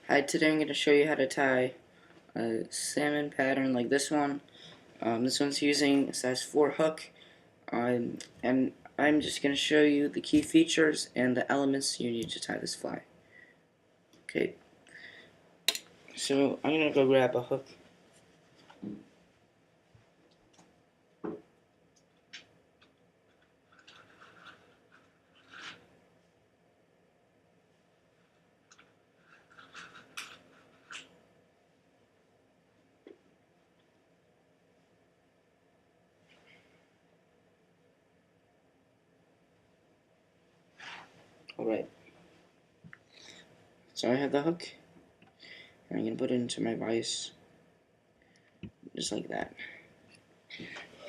Hi, today I'm going to show you how to tie a salmon pattern like this one. This one's using a size 4 hook, and I'm just going to show you the key features and the elements you need to tie this fly. Okay, so I'm going to go grab a hook. Alright, so I have the hook, and I'm going to put it into my vise, just like that.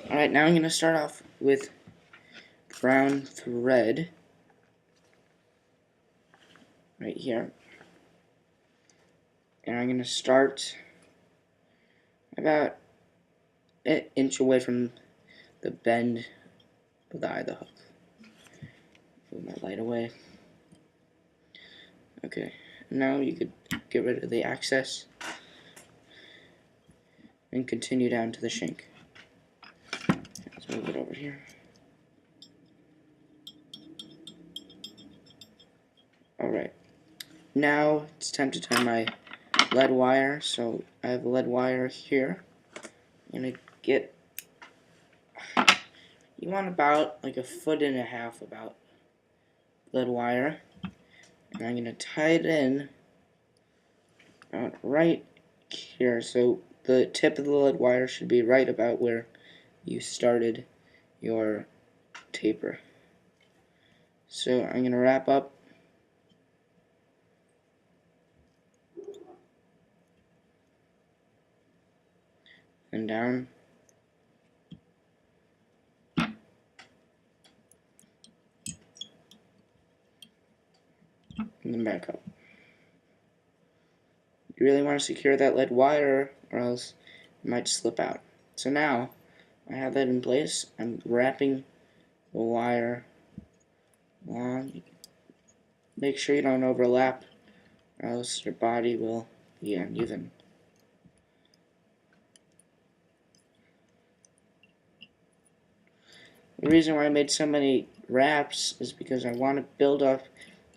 Alright, now I'm going to start off with brown thread, right here. And I'm going to start about an inch away from the bend of the eye of the hook. Move my light away. Okay, now you could get rid of the excess and continue down to the shank. Let's move it over here. Alright, now it's time to tie my lead wire. So I have a lead wire here. I'm gonna get, you want about like 1.5 feet about lead wire, and I'm gonna tie it in right here. So the tip of the lead wire should be right about where you started your taper. So I'm gonna wrap up and down, and then back up. You really want to secure that lead wire, or else it might slip out. So now I have that in place. I'm wrapping the wire along. Make sure you don't overlap, or else your body will be uneven. The reason why I made so many wraps is because I want to build up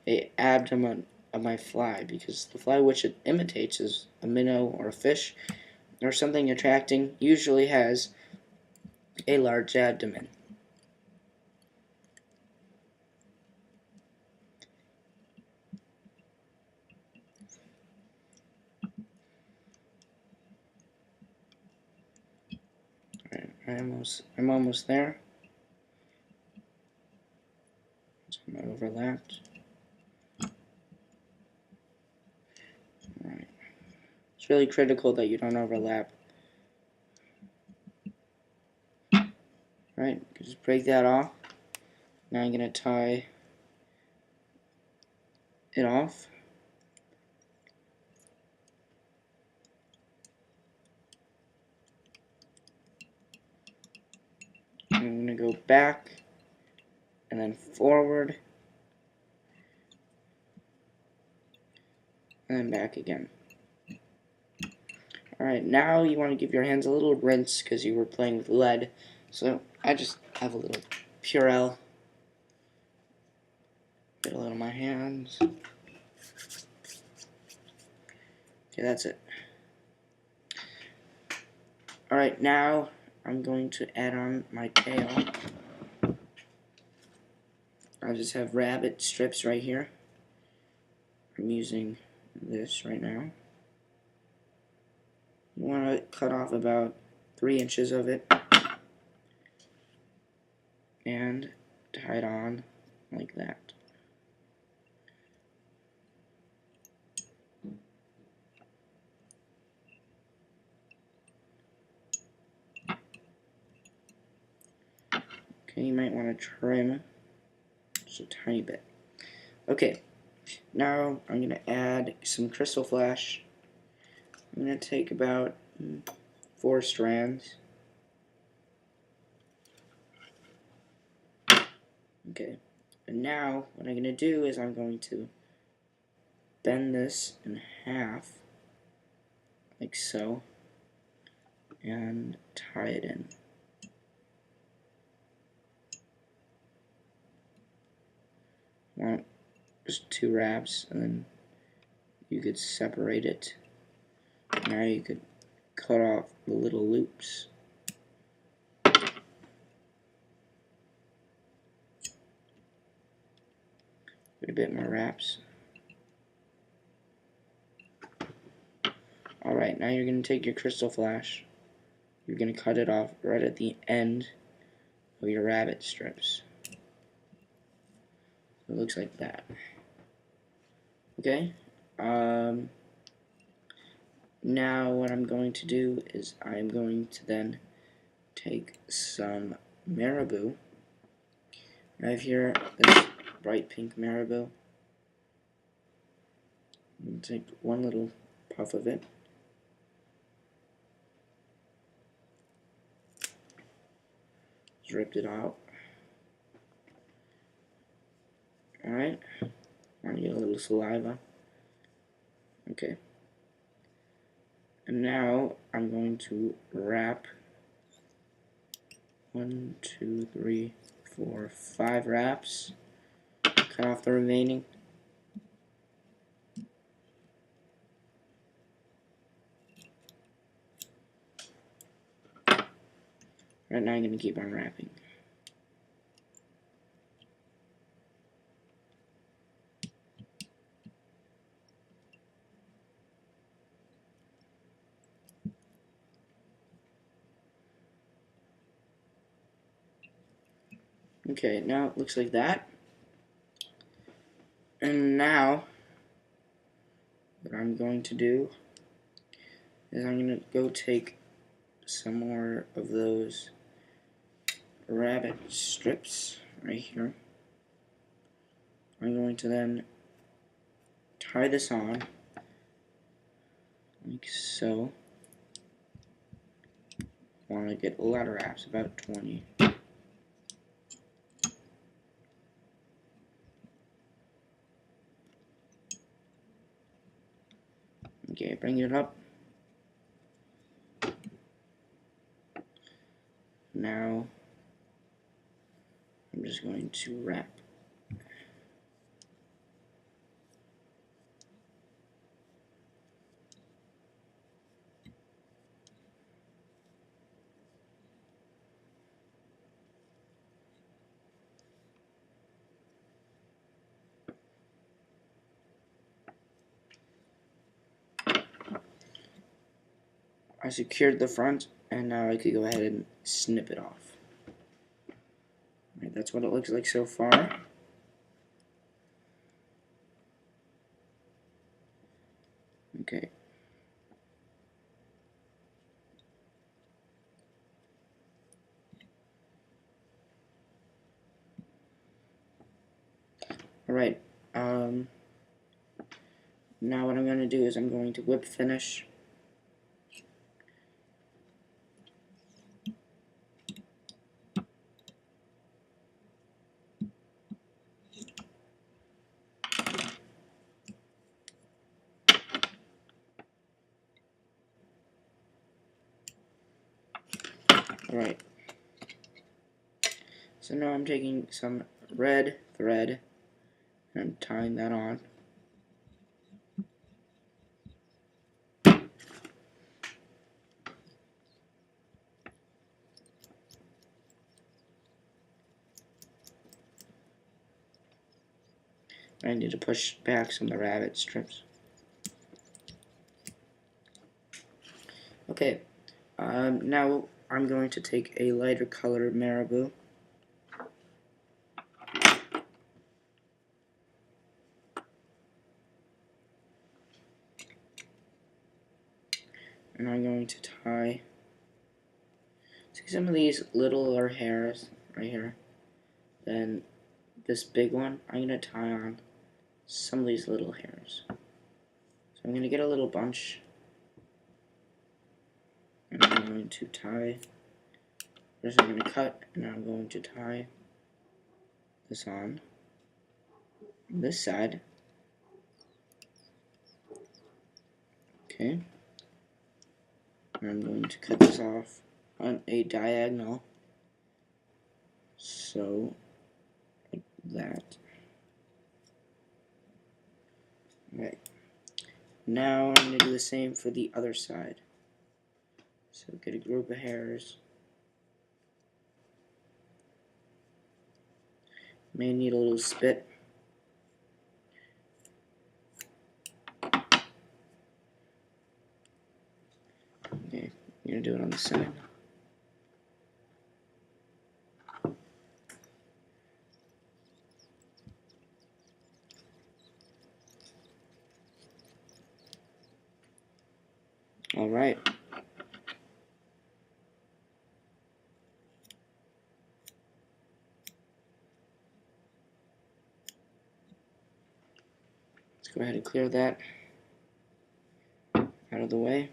the abdomen of my fly, because the fly which it imitates is a minnow or a fish or something attracting usually has a large abdomen. I'm almost there. I'm not overlapped. Alright. It's really critical that you don't overlap. Alright, just break that off. Now I'm going to tie it off. I'm going to go back and then forward and then back again. Alright, now you want to give your hands a little rinse because you were playing with lead. So I just have a little Purell. Get a little on my hands. Okay, that's it. Alright, now I'm going to add on my tail. I just have rabbit strips right here. I'm using this right now. You want to cut off about 3 inches of it and tie it on like that. Okay, you might want to trim just a tiny bit. Okay, now I'm going to add some crystal flash. I'm going to take about 4 strands. Okay, and now what I'm going to do is I'm going to bend this in half, like so, and tie it in. Want just 2 wraps, and then you could separate it. Now you could cut off the little loops. Put a bit more wraps. Alright, now you're going to take your crystal flash. You're going to cut it off right at the end of your rabbit strips. So it looks like that. Okay. Now what I'm going to do is I'm going to then take some marabou. I have here this bright pink marabou. I'm going to take one little puff of it. Just ripped it out. Alright. Want to get a little saliva. Okay. And now I'm going to wrap 1, 2, 3, 4, 5 wraps. Cut off the remaining. Right now I'm going to keep on wrapping. Okay, now it looks like that. And now, what I'm going to do is I'm going to go take some more of those rabbit strips right here. I'm going to then tie this on, like so. I want to get a lot of wraps, about 20. Okay, bring it up. Now, I'm just going to wrap. I secured the front, and now I could go ahead and snip it off. Alright, that's what it looks like so far. Okay. Alright, now what I'm going to do is I'm going to whip finish. Alright, so now I'm taking some red thread and I'm tying that on. I need to push back some of the rabbit strips. Okay, now I'm going to take a lighter color marabou. And I'm going to tie, see some of these littler hairs right here. Then this big one, I'm going to tie on some of these little hairs. So I'm going to get a little bunch. And I'm going to tie, first I'm going to cut, and I'm going to tie this on this side. Okay. I'm going to cut this off on a diagonal. So, like that. Right. Now I'm going to do the same for the other side. So get a group of hairs. May need a little spit. Okay, you're going to do it on the side. Alright. Let's go ahead and clear that out of the way.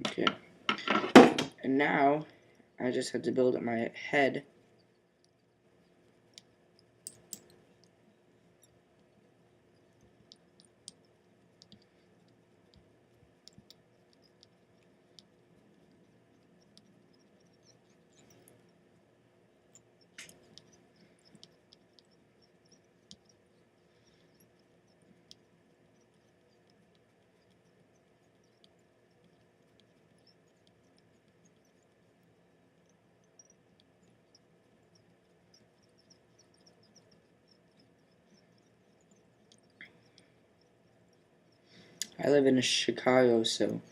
Okay. And now I just have to build up my head. I live in Chicago, so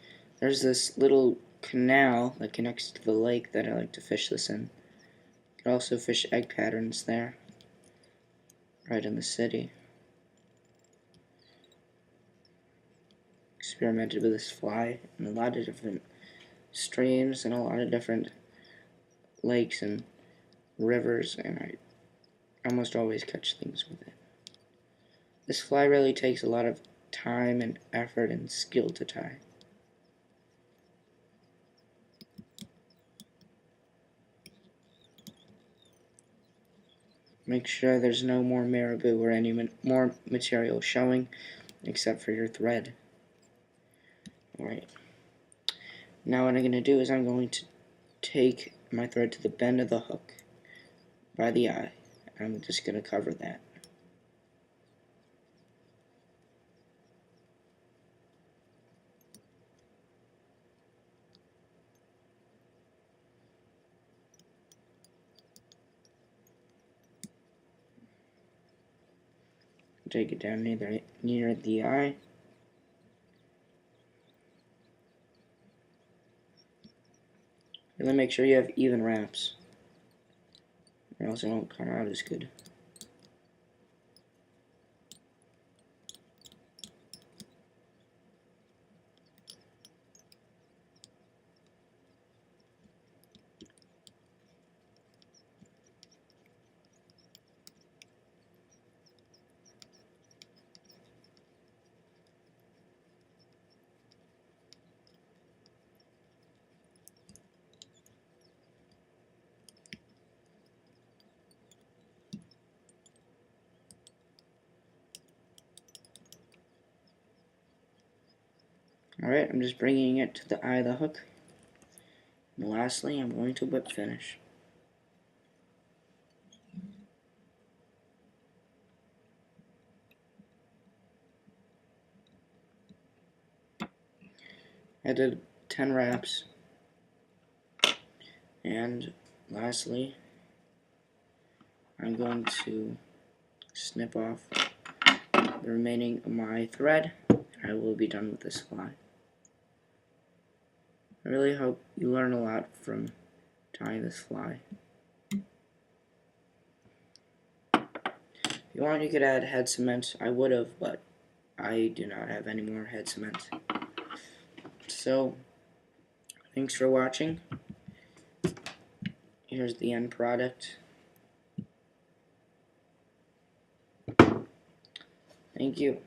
there's this little canal that connects to the lake that I like to fish this in. You can also fish egg patterns there, right in the city. Experimented with this fly in a lot of different streams and a lot of different lakes and rivers, and I almost always catch things with it. This fly really takes a lot of time and effort and skill to tie. Make sure there's no more marabou or any more material showing except for your thread. Alright. Now what I'm going to do is I'm going to take my thread to the bend of the hook by the eye. I'm just going to cover that. Take it down near the eye. Really make sure you have even wraps, or else it won't come out as good. Alright, I'm just bringing it to the eye of the hook. And lastly, I'm going to whip finish. I did 10 wraps. And lastly, I'm going to snip off the remaining of my thread. I will be done with this fly. I really hope you learn a lot from tying this fly. If you want, you could add head cement. I would have, but I do not have any more head cement. So, thanks for watching. Here's the end product. Thank you.